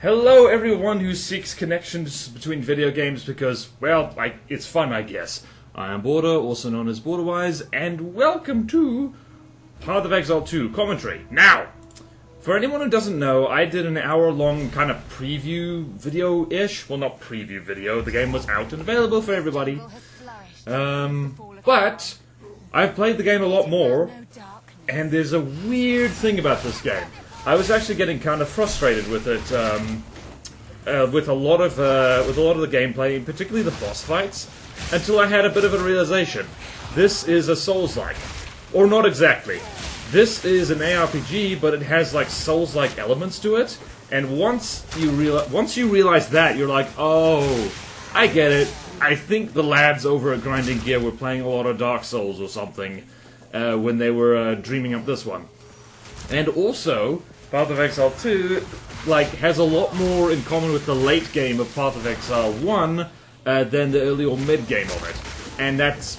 Hello everyone who seeks connections between video games because, well, it's fun, I guess. I am Border, also known as BorderRRR, and welcome to Path of Exile 2 commentary. Now, for anyone who doesn't know, I did an hour-long kind of preview video-ish. Well, not preview video, the game was out and available for everybody. But I've played the game a lot more, and there's a weird thing about this game. I was actually getting kind of frustrated with it, with a lot of the gameplay, particularly the boss fights, until I had a bit of a realization. This is a Souls-like, or not exactly. This is an ARPG, but it has like Souls-like elements to it. And once you realize that, you're like, oh, I get it. I think the lads over at Grinding Gear were playing a lot of Dark Souls or something when they were dreaming up this one. And also, Path of Exile 2 has a lot more in common with the late game of Path of Exile 1 than the early or mid game of it. And that's,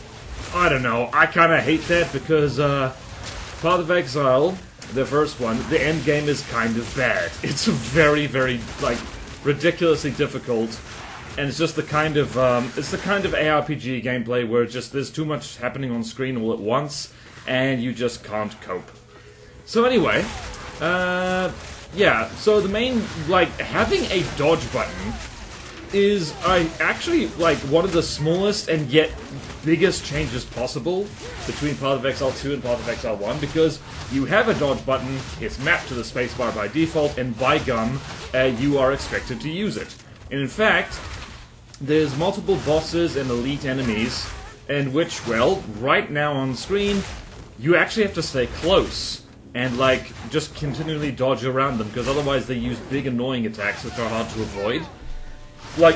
I don't know, I kind of hate that because Path of Exile, the first one, the end game is kind of bad. It's very, very, ridiculously difficult. And it's just the kind of ARPG gameplay where there's too much happening on screen all at once, and you just can't cope. So anyway, yeah, so the main, having a dodge button is, actually, one of the smallest and yet biggest changes possible between Path of Exile 2 and Path of Exile 1, because you have a dodge button, it's mapped to the spacebar by default, and by gum, you are expected to use it. And in fact, there's multiple bosses and elite enemies, in which, well, right now on screen, you actually have to stay close and, just continually dodge around them, because otherwise they use big annoying attacks which are hard to avoid.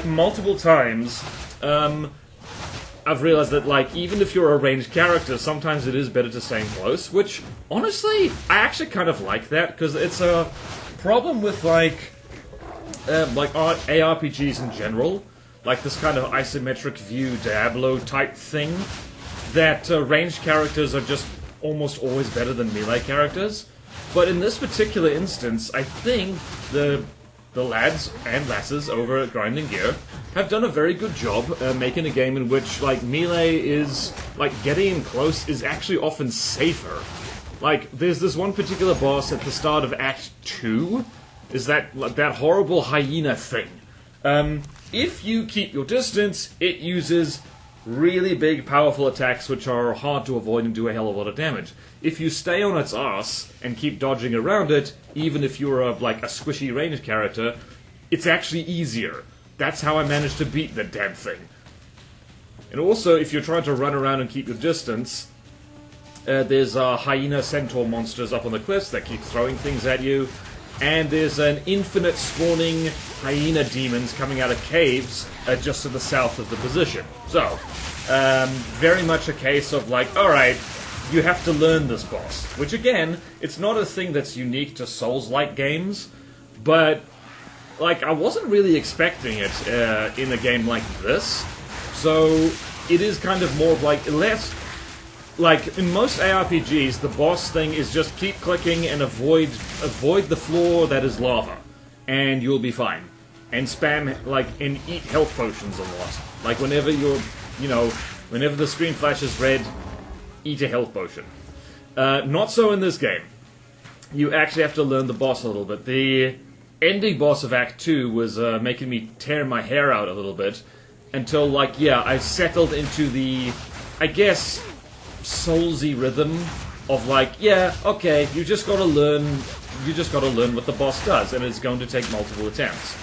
Multiple times, I've realized that, even if you're a ranged character, sometimes it is better to stay close, which, honestly, I actually kind of like that, because it's a problem with, ARPGs in general, this kind of isometric view Diablo-type thing, that ranged characters are just almost always better than melee characters. But in this particular instance, I think the lads and lasses over at Grinding Gear have done a very good job making a game in which, melee is, getting in close is actually often safer. There's this one particular boss at the start of Act 2, is that horrible hyena thing. If you keep your distance, it uses really big, powerful attacks which are hard to avoid and do a hell of a lot of damage. If you stay on its ass and keep dodging around it, even if you're a squishy ranged character, it's actually easier. That's how I managed to beat the damn thing. And also, if you're trying to run around and keep your distance, there's hyena centaur monsters up on the cliffs that keep throwing things at you, and there's an infinite spawning hyena demons coming out of caves just to the south of the position. So, very much a case of alright, you have to learn this boss. Which again, it's not a thing that's unique to Souls-like games, but I wasn't really expecting it in a game like this. So, it is kind of more less... in most ARPGs, the boss thing is just keep clicking and avoid the floor that is lava, and you'll be fine. And spam, and eat health potions a lot. Whenever you're, whenever the screen flashes red, eat a health potion. Not so in this game. You actually have to learn the boss a little bit. The ending boss of Act 2 was making me tear my hair out a little bit, until, I settled into the, I guess, Soulsy rhythm of okay, you just gotta learn what the boss does, and it's going to take multiple attempts.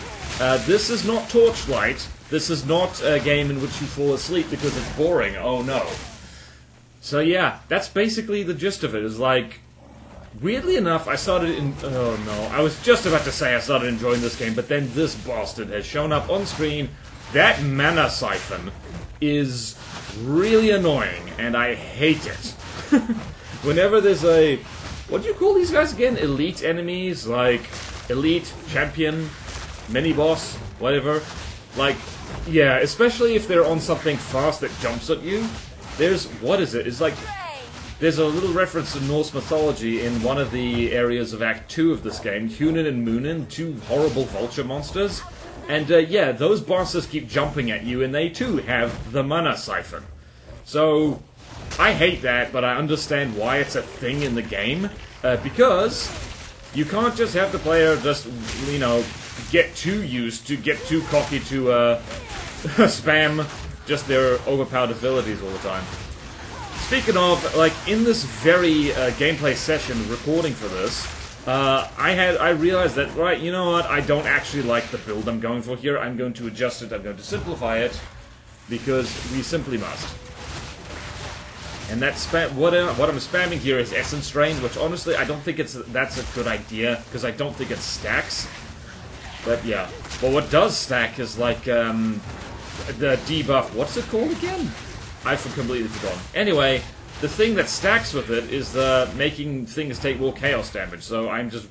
This is not Torchlight. This is not a game in which you fall asleep because it's boring. Oh no. So yeah, that's basically the gist of it. Is weirdly enough, I was just about to say I started enjoying this game, but then this bastard has shown up on screen. That mana siphon is really annoying, and I hate it. Whenever there's what do you call these guys again? Elite enemies? Elite, champion, mini-boss, whatever. Yeah, especially if they're on something fast that jumps at you. What is it? It's there's a little reference to Norse mythology in one of the areas of Act 2 of this game, Hunin and Munin, two horrible vulture monsters. And yeah, those bosses keep jumping at you, and they too have the mana siphon. So, I hate that, but I understand why it's a thing in the game, because you can't just have the player just, you know, get too cocky to spam just their overpowered abilities all the time. Speaking of, like, in this very gameplay session, recording for this, I realized that, right, you know what, I don't actually like the build I'm going for here. I'm going to adjust it, I'm going to simplify it, because we simply must. And that's what I'm spamming here is Essence Drain, which honestly I don't think that's a good idea, because I don't think it stacks. But yeah. But what does stack is like the debuff, what's it called again? I've completely forgotten. Anyway, the thing that stacks with it is making things take more chaos damage, so I'm just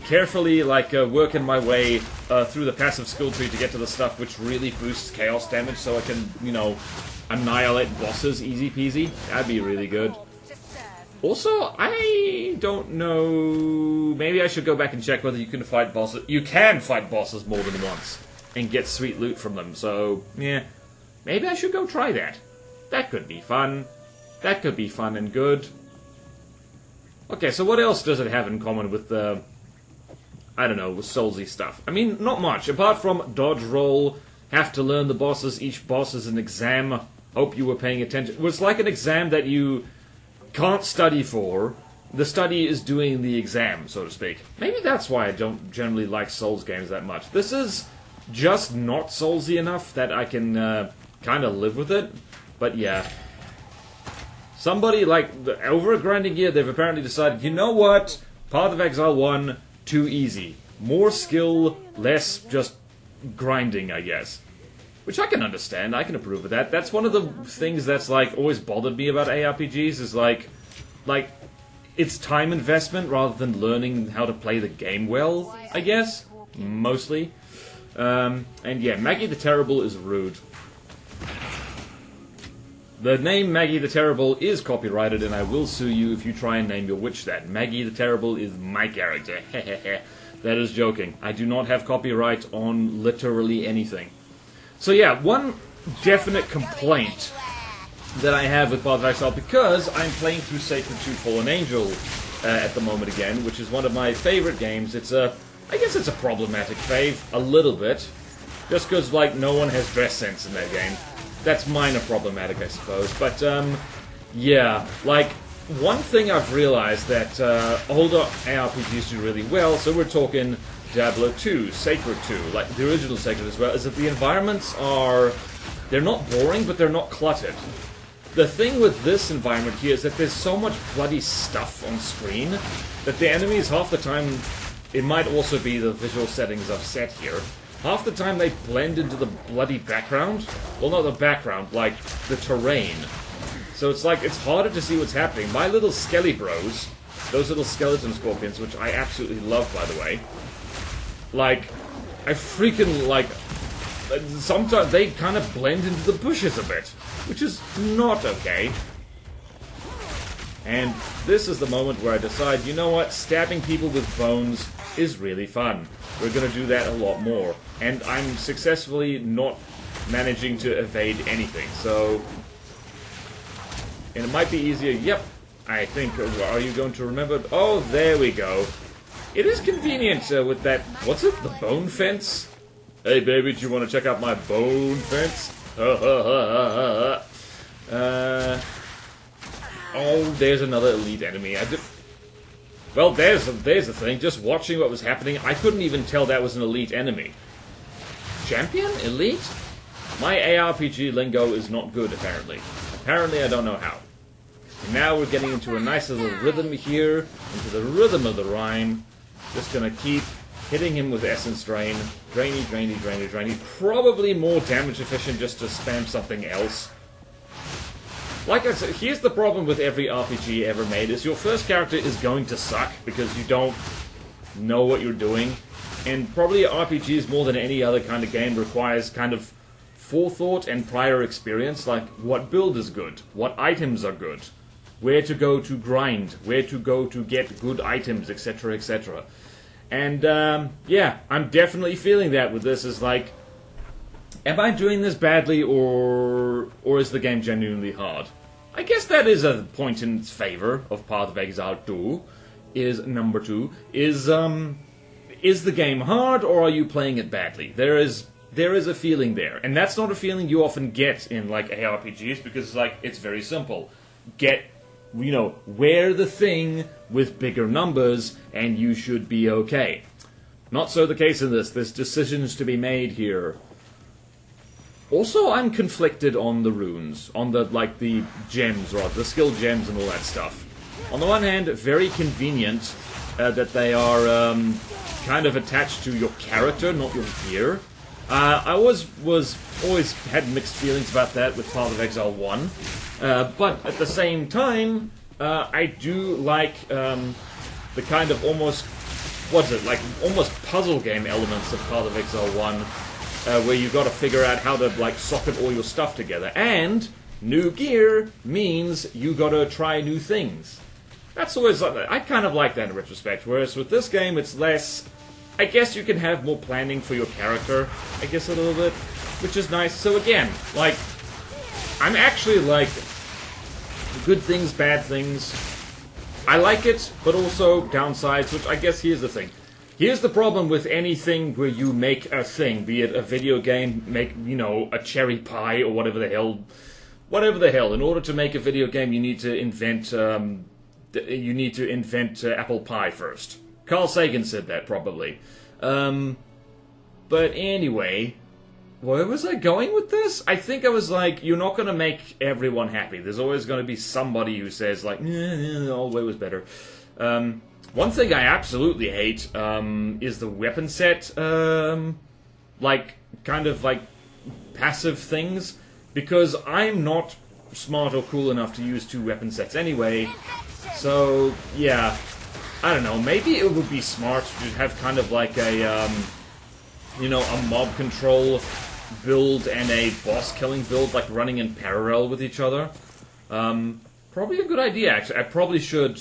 carefully like working my way through the passive skill tree to get to the stuff which really boosts chaos damage, so I can, you know, annihilate bosses easy peasy. That'd be really good. Also, I don't know, maybe I should go back and check whether you can fight bosses. You can fight bosses more than once and get sweet loot from them, so yeah. Maybe I should go try that. That could be fun. That could be fun and good. Okay, so what else does it have in common with the, I don't know, with Soulsy stuff? I mean, not much. Apart from dodge roll, have to learn the bosses, each boss is an exam. Hope you were paying attention. It was like an exam that you can't study for. The study is doing the exam, so to speak. Maybe that's why I don't generally like Souls games that much. This is just not Soulsy enough that I can kind of live with it, but yeah. Somebody, like, over at Grinding Gear, they've apparently decided, you know what? Path of Exile 1, too easy. More skill, less just grinding, I guess. Which I can understand, I can approve of that. That's one of the things that's, like, always bothered me about ARPGs, is, like, it's time investment rather than learning how to play the game well, I guess. Mostly. And yeah, Maggie the Terrible is rude. The name Maggie the Terrible is copyrighted, and I will sue you if you try and name your witch that. Maggie the Terrible is my character. That is joking. I do not have copyright on literally anything. So yeah, one definite complaint that I have with Path of Exile, because I'm playing through Sacred 2 Fallen Angel at the moment again, which is one of my favorite games. It's I guess it's a problematic fave, a little bit. Just because, like, no one has dress sense in that game. That's minor problematic, I suppose. But, yeah, like, one thing I've realized that older ARPGs do really well, so we're talking Diablo 2, Sacred 2, like the original Sacred as well, is that the environments are, they're not boring, but they're not cluttered. The thing with this environment here is that there's so much bloody stuff on screen that the enemies, half the time, it might also be the visual settings I've set here, half the time they blend into the bloody background. Well, not the background, like the terrain. So it's like, it's harder to see what's happening. My little skelly bros, those little skeleton scorpions, which I absolutely love, by the way, like, I freaking, like, sometimes they kind of blend into the bushes a bit, which is not okay. And this is the moment where I decide, you know what, stabbing people with bones is really fun. We're going to do that a lot more. And I'm successfully not managing to evade anything, so... And it might be easier, yep, I think, are you going to remember? Oh, there we go. It is convenient with that, what's it, the bone fence? Hey baby, do you want to check out my bone fence? Oh, there's another elite enemy. Well, there's the thing. Just watching what was happening, I couldn't even tell that was an elite enemy. Champion? Elite? My ARPG lingo is not good, apparently. Apparently, I don't know how. And now we're getting into a nice little rhythm here, into the rhythm of the rhyme. Just gonna keep hitting him with Essence Drain. Drainy, drainy, drainy, drainy. Probably more damage efficient just to spam something else. Like I said, here's the problem with every RPG ever made, is your first character is going to suck because you don't know what you're doing. And probably RPGs, more than any other kind of game, requires kind of forethought and prior experience, like what build is good, what items are good, where to go to grind, where to go to get good items, etc., etc. And yeah, I'm definitely feeling that with this. Is like, am I doing this badly, or is the game genuinely hard? I guess that is a point in its favor of Path of Exile 2. Is number 2 is the game hard, or are you playing it badly? There is a feeling there, and that's not a feeling you often get in like ARPGs, because like it's very simple. Get, you know, wear the thing with bigger numbers, and you should be okay. Not so the case in this. There's decisions to be made here. Also, I'm conflicted on the runes, on the gems, or the skill gems and all that stuff. On the one hand, very convenient that they are kind of attached to your character, not your gear. I always had mixed feelings about that with Path of Exile 1, but at the same time, I do like the kind of almost, almost puzzle game elements of Path of Exile 1, where you've got to figure out how to like socket all your stuff together. And new gear means you got to try new things. That's always, I kind of like that in retrospect. Whereas with this game, it's less. I guess you can have more planning for your character, I guess a little bit, which is nice. So again, like, I'm actually like, good things, bad things. I like it, but also downsides, which I guess here's the thing. Here's the problem with anything where you make a thing, be it a video game, make, you know, a cherry pie or whatever the hell. In order to make a video game, you need to invent, apple pie first. Carl Sagan said that, probably. But anyway, where was I going with this? I think I was like, you're not going to make everyone happy. There's always going to be somebody who says, like, old way was better. One thing I absolutely hate is the weapon set, kind of passive things, because I'm not smart or cool enough to use 2 weapon sets anyway. So, yeah. I don't know, maybe it would be smart to have kind of like a, a mob control build and a boss killing build, like running in parallel with each other. Probably a good idea, actually. I probably should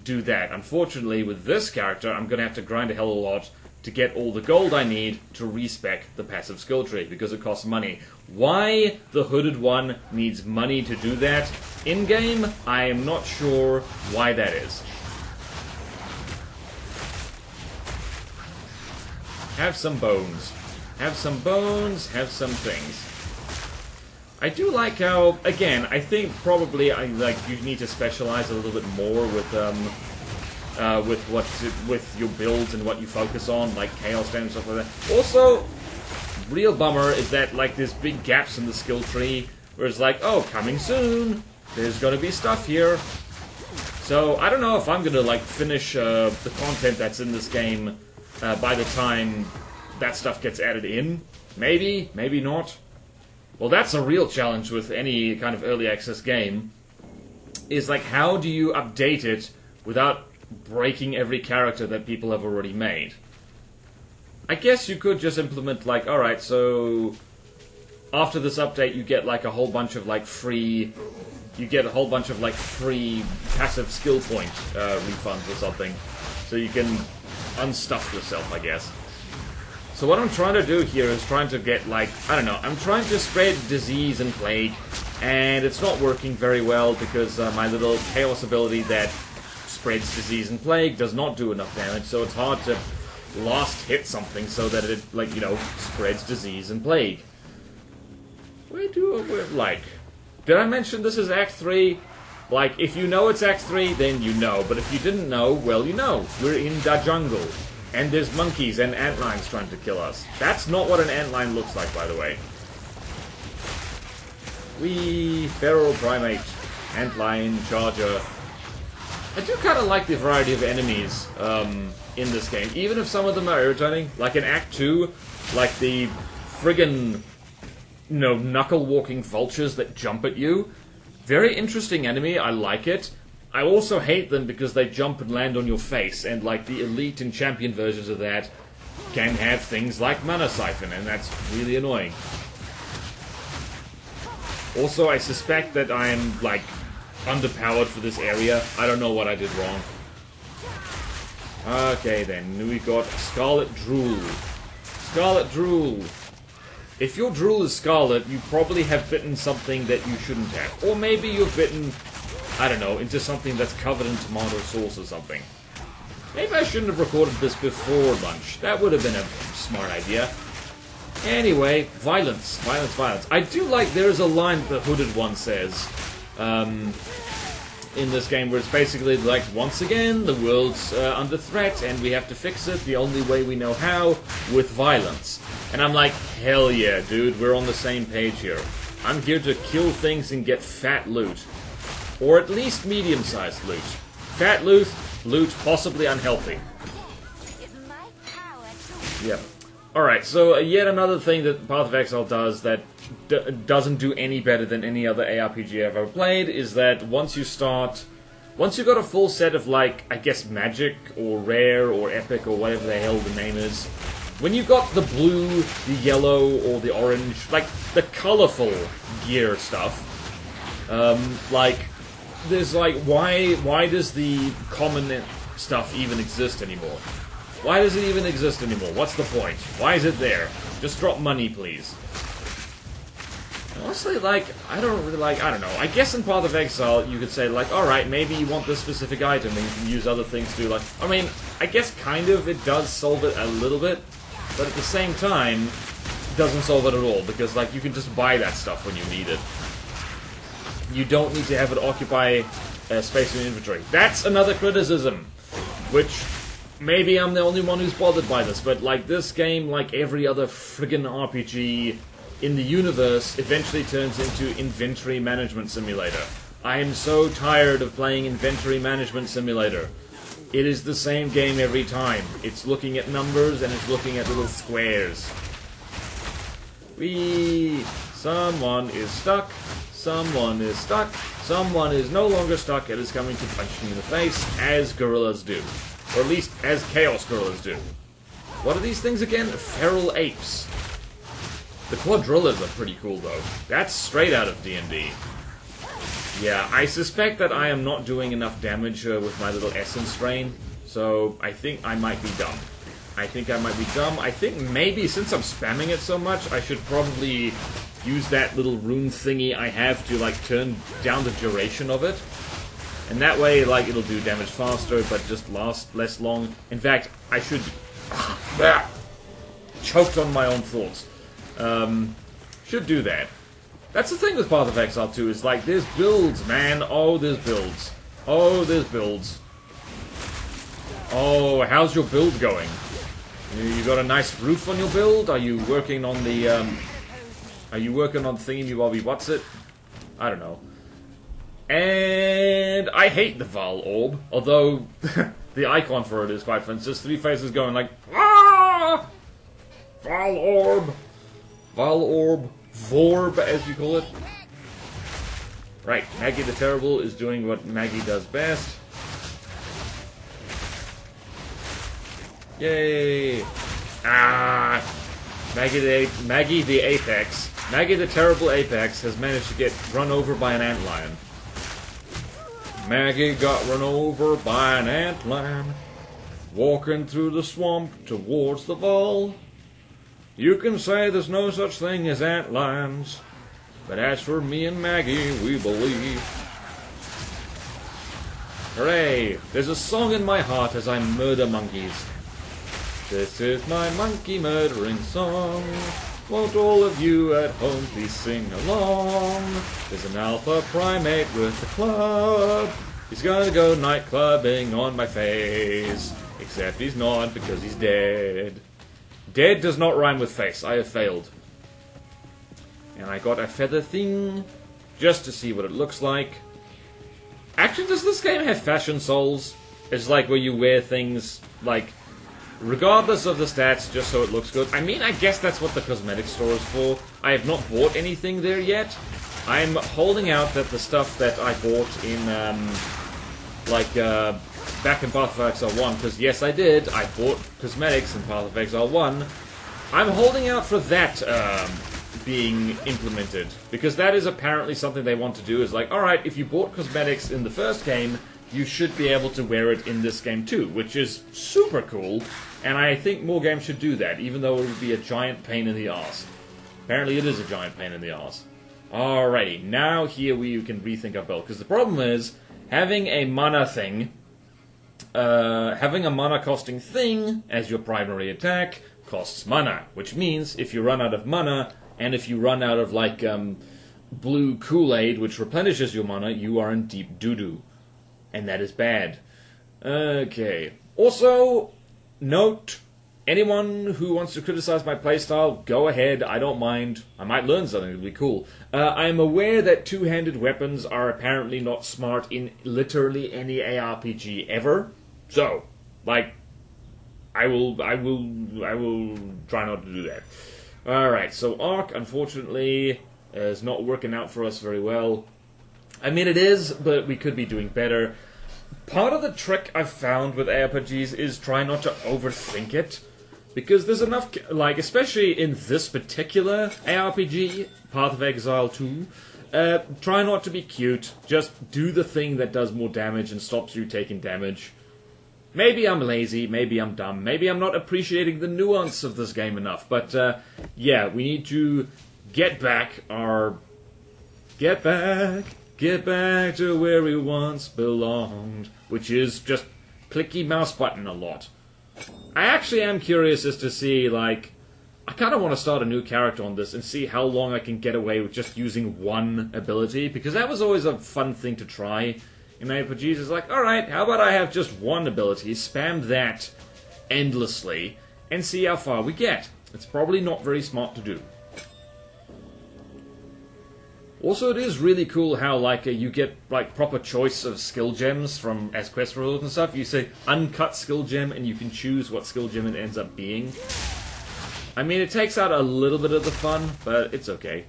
do that. Unfortunately, with this character, I'm going to have to grind a hell of a lot to get all the gold I need to respec the passive skill tree, because it costs money. Why the hooded one needs money to do that in-game, I am not sure why that is. Have some bones. Have some bones, have some things. I do like how, again, I think probably you need to specialize a little bit more with your builds and what you focus on, like Chaos Damage and stuff like that. Also, real bummer is that like there's big gaps in the skill tree where it's like, oh, coming soon, there's gonna be stuff here. So I don't know if I'm gonna like finish the content that's in this game by the time that stuff gets added in. Maybe, maybe not. Well, that's a real challenge with any kind of early access game, is like, how do you update it without breaking every character that people have already made? I guess you could just implement like, alright, so after this update you get like a whole bunch of like free passive skill point refunds or something, so you can unstuff yourself, I guess. So what I'm trying to do here is trying to get, like, I don't know, I'm trying to spread disease and plague, and it's not working very well because my little chaos ability that spreads disease and plague does not do enough damage, so it's hard to last hit something so that it, like, you know, spreads disease and plague. Did I mention this is Act 3? Like, if you know it's Act 3, then you know, but if you didn't know, well, you know. We're in the jungle. And there's monkeys and antlines trying to kill us. That's not what an antline looks like, by the way. Wee, feral primate, antline, charger. I do kind of like the variety of enemies in this game, even if some of them are irritating. Like in Act 2, like the friggin', knuckle-walking vultures that jump at you. Very interesting enemy, I like it. I also hate them because they jump and land on your face, and like the elite and champion versions of that can have things like mana siphon, and that's really annoying. Also, I suspect that I'm like underpowered for this area. I don't know what I did wrong. Okay then, we got Scarlet Drool. Scarlet Drool. If your drool is scarlet, you probably have bitten something that you shouldn't have. Or maybe you've bitten, I don't know, into something that's covered in tomato sauce or something. Maybe I shouldn't have recorded this before lunch. That would have been a smart idea. Anyway, violence. Violence, violence. I do like, there's a line the Hooded One says, in this game where it's basically like, once again, the world's under threat and we have to fix it the only way we know how, with violence. And I'm like, hell yeah, dude, we're on the same page here. I'm here to kill things and get fat loot. Or at least medium-sized loot. Fat loot, possibly unhealthy. Yep. Alright, so yet another thing that Path of Exile does that doesn't do any better than any other ARPG I've ever played is that once you've got a full set of, like, I guess magic, or rare, or epic, or whatever the hell the name is, when you've got the blue, the yellow, or the orange, like, the colorful gear stuff, like, there's like, why does the common stuff even exist anymore? Why does it even exist anymore? What's the point? Why is it there? Just drop money, please. Honestly, like, I don't know. I guess in Path of Exile, you could say, like, alright, maybe you want this specific item, and you can use other things to, like, I mean, I guess kind of it does solve it a little bit, but at the same time, it doesn't solve it at all, because, like, you can just buy that stuff when you need it. You don't need to have it occupy space in your inventory. That's another criticism, which maybe I'm the only one who's bothered by this, but, like, this game, like every other friggin' RPG in the universe, eventually turns into Inventory Management Simulator. I am so tired of playing Inventory Management Simulator. It is the same game every time. It's looking at numbers and it's looking at little squares. Someone is stuck. Someone is stuck. Someone is no longer stuck and is coming to punch me in the face, as gorillas do. Or at least, as Chaos Gorillas do. What are these things again? Feral apes. The quadrillas are pretty cool, though. That's straight out of D&D. Yeah, I suspect that I am not doing enough damage with my little essence drain, so I think I might be dumb. I think maybe, since I'm spamming it so much, I should probably use that little rune thingy I have to, like, turn down the duration of it. And that way, like, it'll do damage faster, but just last less long. In fact, I should... choked on my own thoughts. Should do that. That's the thing with Path of Exile 2, is like, there's builds, man. Oh, there's builds. Oh, there's builds. Oh, how's your build going? You got a nice roof on your build? Are you working on the, thingy-bobby what's it? I don't know. And I hate the Val Orb, although the icon for it is quite fun. It's just three faces going like, ah! Val Orb! Val Orb, Vorb, as you call it. Right, Maggie the Terrible is doing what Maggie does best. Yay! Ah! Maggie the Apex. Maggie the Terrible Apex has managed to get run over by an antlion. Maggie got run over by an antlion, walking through the swamp towards the Val. You can say there's no such thing as antlions, but as for me and Maggie, we believe. Hooray! There's a song in my heart as I murder monkeys. This is my monkey murdering song. Won't all of you at home please sing along? There's an alpha primate with a club. He's gonna go night clubbing on my face. Except he's not, because he's dead. Dead does not rhyme with face. I have failed. And I got a feather thing just to see what it looks like. Actually, does this game have fashion souls? It's like where you wear things, like, regardless of the stats, just so it looks good. I mean, I guess that's what the cosmetic store is for. I have not bought anything there yet. I'm holding out that the stuff that I bought in, back in Path of Exile 1, because yes, I did. I bought cosmetics in Path of Exile 1. I'm holding out for that being implemented. Because that is apparently something they want to do, is like, alright, if you bought cosmetics in the first game, you should be able to wear it in this game too, which is super cool, and I think more games should do that, even though it would be a giant pain in the arse. Apparently it is a giant pain in the arse. Alrighty, now here we can rethink our build, because the problem is, having a mana thing, having a mana costing thing as your primary attack costs mana, which means if you run out of mana, and if you run out of, like, blue Kool-Aid, which replenishes your mana, you are in deep doo-doo. And that is bad. Okay. Also, note, anyone who wants to criticize my playstyle, go ahead, I don't mind. I might learn something, it'll be cool. I am aware that two-handed weapons are apparently not smart in literally any ARPG ever. So, like, I will try not to do that. Alright, so Arc, unfortunately, is not working out for us very well. I mean, it is, but we could be doing better. Part of the trick I've found with ARPGs is try not to overthink it. Because there's enough, like, especially in this particular ARPG, Path of Exile 2, try not to be cute. Just do the thing that does more damage and stops you taking damage. Maybe I'm lazy, maybe I'm dumb, maybe I'm not appreciating the nuance of this game enough. But, yeah, we need to get back our... Get back to where we once belonged. Which is just clicky mouse button a lot. I actually am curious as to see, like... I kind of want to start a new character on this and see how long I can get away with just using one ability. Because that was always a fun thing to try in RPGs. It's like, alright, how about I have just one ability, spam that endlessly, and see how far we get. It's probably not very smart to do. Also, it is really cool how, like, you get, like, proper choice of skill gems from as quest rewards and stuff. You say uncut skill gem, and you can choose what skill gem it ends up being. I mean, it takes out a little bit of the fun, but it's okay.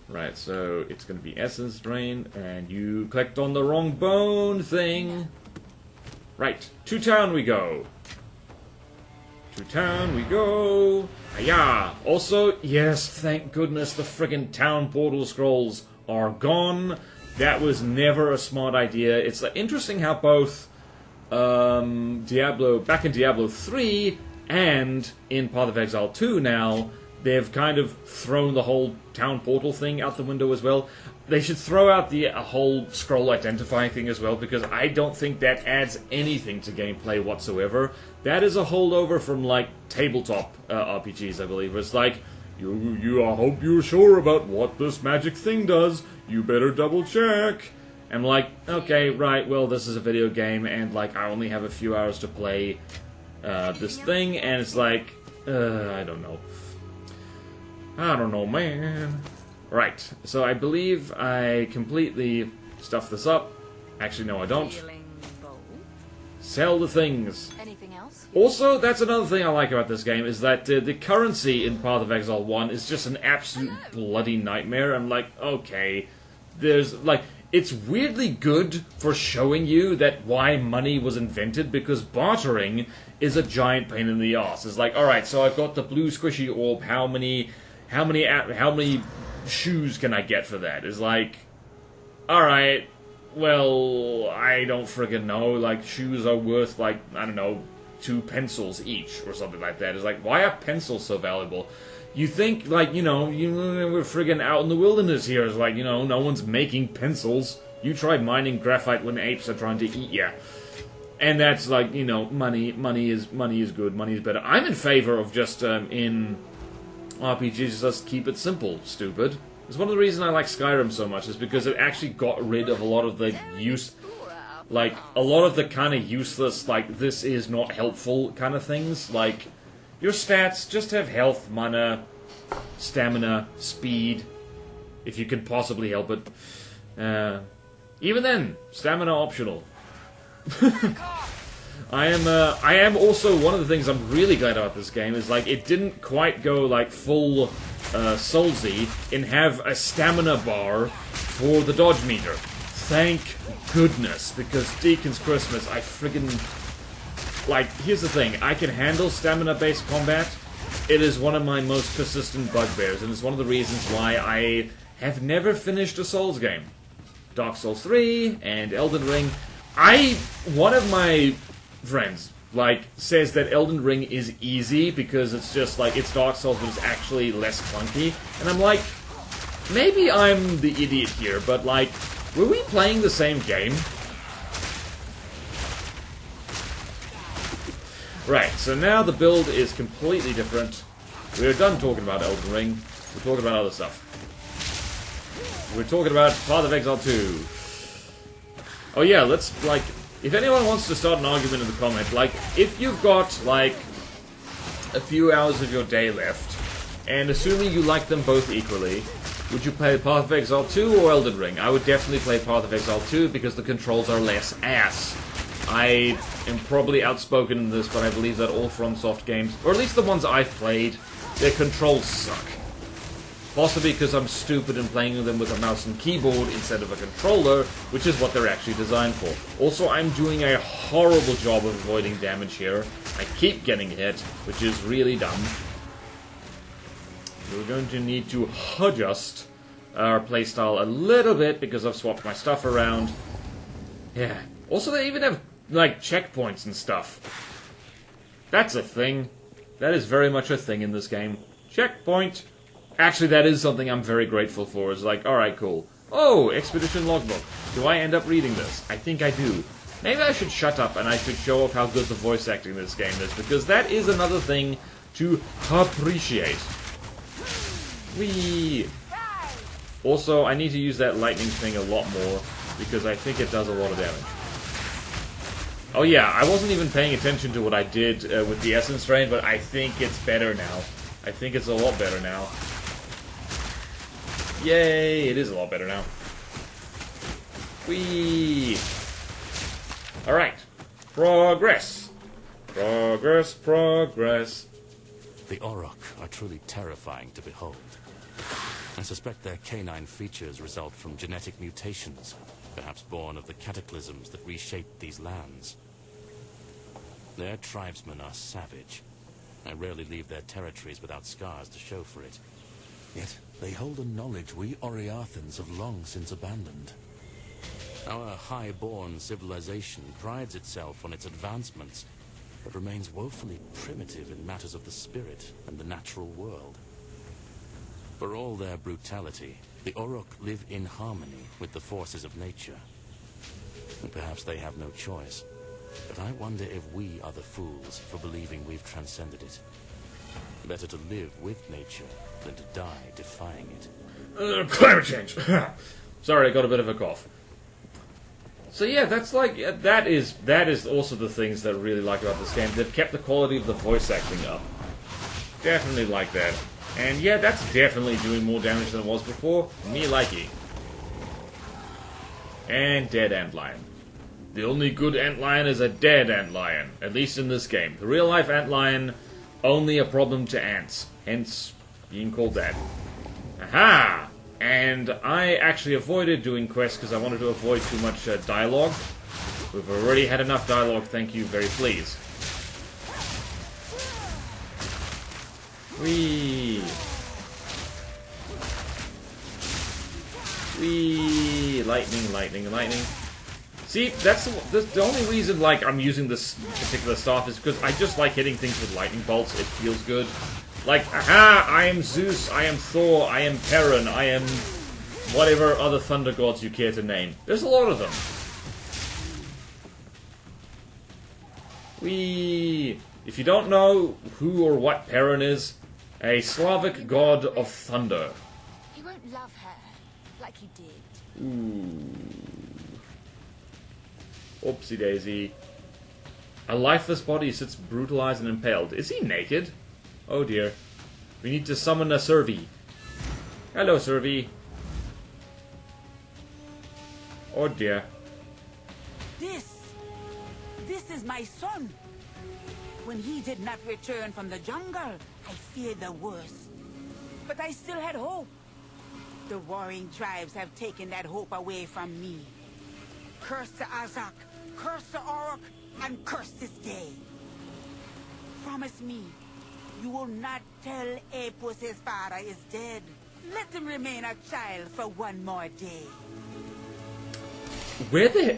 Right, so it's going to be essence drain, and you clicked on the wrong bone thing. Right, to town we go. To town we go. Hiya! Also, yes, thank goodness the friggin' town portal scrolls are gone. That was never a smart idea. It's interesting how both back in Diablo 3 and in Path of Exile 2 now, they've kind of thrown the whole town portal thing out the window as well. They should throw out the whole scroll identifying thing as well, because I don't think that adds anything to gameplay whatsoever. That is a holdover from, like, tabletop RPGs, I believe. It's like, I hope you're sure about what this magic thing does. You better double check. I'm like, okay, right, well, this is a video game, and, like, I only have a few hours to play this thing, and it's like, I don't know. I don't know, man. Right, so I believe I completely stuffed this up. Actually, no, I don't. Sell the things. Anything else? Also, that's another thing I like about this game, is that the currency in Path of Exile 1 is just an absolute bloody nightmare. I'm like, okay, there's, like, it's weirdly good for showing you that why money was invented, because bartering is a giant pain in the ass. It's like, alright, so I've got the blue squishy orb, how many shoes can I get for that? It's like, alright, well, I don't friggin' know, like, shoes are worth, like, I don't know, 2 pencils each, or something like that. It's like, why are pencils so valuable? You think, like, we're friggin' out in the wilderness here. It's like, no one's making pencils. You try mining graphite when apes are trying to eat ya. And that's like, money is good, money is better. I'm in favor of just, in RPGs, just keep it simple, stupid. It's one of the reasons I like Skyrim so much, is because it actually got rid of a lot of the kind of useless, like, this is not helpful kind of things. Like, your stats just have health, mana, stamina, speed, if you can possibly help it. Even then, stamina optional. I am also, one of the things I'm really glad about this game is, like, it didn't quite go, like, full Soulsy and have a stamina bar for the dodge meter. Thank goodness, because Deacon's Christmas, I friggin'... Like, here's the thing, I can handle stamina-based combat, it is one of my most persistent bugbears, and it's one of the reasons why I have never finished a Souls game. Dark Souls 3 and Elden Ring. One of my friends, like, says that Elden Ring is easy because it's just, like, it's Dark Souls, but it's actually less clunky. And I'm like, maybe I'm the idiot here, but, like, were we playing the same game? Right, so now the build is completely different. We're done talking about Elden Ring. We're talking about other stuff. We're talking about Path of Exile 2. Oh yeah, let's, like, if anyone wants to start an argument in the comment, like, if you've got, like, a few hours of your day left, and assuming you like them both equally, would you play Path of Exile 2 or Elden Ring? I would definitely play Path of Exile 2 because the controls are less ass. I am probably outspoken in this, but I believe that all FromSoft games, or at least the ones I've played, their controls suck. Possibly because I'm stupid and playing them with a mouse and keyboard instead of a controller, which is what they're actually designed for. Also, I'm doing a horrible job of avoiding damage here. I keep getting hit, which is really dumb. We're going to need to adjust our playstyle a little bit because I've swapped my stuff around. Yeah. Also, they even have, like, checkpoints and stuff. That's a thing. That is very much a thing in this game. Checkpoint. Actually, that is something I'm very grateful for. It's like, alright, cool. Oh, Expedition Logbook. Do I end up reading this? I think I do. Maybe I should shut up and I should show off how good the voice acting in this game is, because that is another thing to appreciate. Whee! Also, I need to use that lightning thing a lot more, because I think it does a lot of damage. Oh yeah, I wasn't even paying attention to what I did with the Essence Drain, but I think it's better now. I think it's a lot better now. Yay, it is a lot better now. Whee! Alright. Progress. Progress, progress. The Auroch are truly terrifying to behold. I suspect their canine features result from genetic mutations, perhaps born of the cataclysms that reshaped these lands. Their tribesmen are savage. I rarely leave their territories without scars to show for it. Yet they hold a knowledge we Oriathans have long since abandoned. Our high-born civilization prides itself on its advancements, but remains woefully primitive in matters of the spirit and the natural world. For all their brutality, the Auroch live in harmony with the forces of nature. And perhaps they have no choice. But I wonder if we are the fools for believing we've transcended it. Better to live with nature than to die defying it. Climate change! Sorry, I got a bit of a cough. So yeah, that's like, that is also the things that I really like about this game. They've kept the quality of the voice acting up. Definitely like that. And yeah, that's definitely doing more damage than it was before. Me likey. And dead antlion. The only good antlion is a dead antlion, at least in this game. The real-life antlion, only a problem to ants, hence being called that. Aha! And I actually avoided doing quests because I wanted to avoid too much dialogue. We've already had enough dialogue, thank you, very please. Whee! Whee! Lightning, lightning, lightning. See, that's the only reason, like, I'm using this particular staff is because I just like hitting things with lightning bolts. It feels good. Like, aha! I am Zeus, I am Thor, I am Perun, I am whatever other thunder gods you care to name. There's a lot of them. Whee! If you don't know who or what Perun is, a Slavic god of thunder. He won't love her like he did. Ooh. Oopsie daisy. A lifeless body sits brutalized and impaled. Is he naked? Oh dear. We need to summon a Servi. Hello, Servi. Oh dear. This is my son. When he did not return from the jungle, I feared the worst. But I still had hope. The warring tribes have taken that hope away from me. Curse the Azak, curse the Auroch, and curse this day. Promise me, You will not tell Apus his father is dead. Let him remain a child for one more day.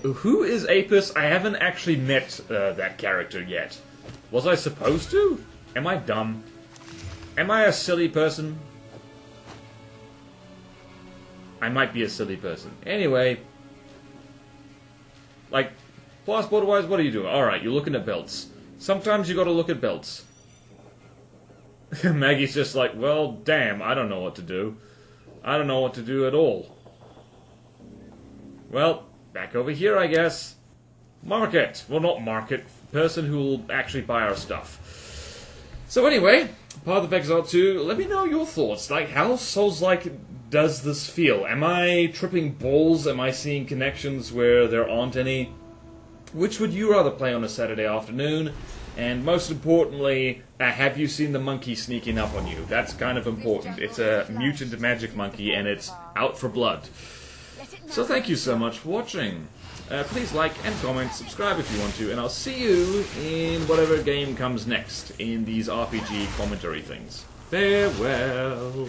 Who is Apis? I haven't actually met that character yet. Was I supposed to? Am I dumb? Am I a silly person? I might be a silly person. Anyway, like, passport-wise, what are you doing? Alright, you're looking at belts. Sometimes you gotta look at belts. Maggie's just like, well, damn, I don't know what to do. I don't know what to do at all. Well, back over here, I guess. Market. Well, not market. Person who will actually buy our stuff. So anyway, Path of Exile 2, let me know your thoughts. Like, how Souls-like does this feel? Am I tripping balls? Am I seeing connections where there aren't any? Which would you rather play on a Saturday afternoon? And most importantly, have you seen the monkey sneaking up on you? That's kind of important. It's a mutant magic monkey and it's out for blood. So thank you so much for watching. Please like and comment, subscribe if you want to, and I'll see you in whatever game comes next in these RPG commentary things. Farewell.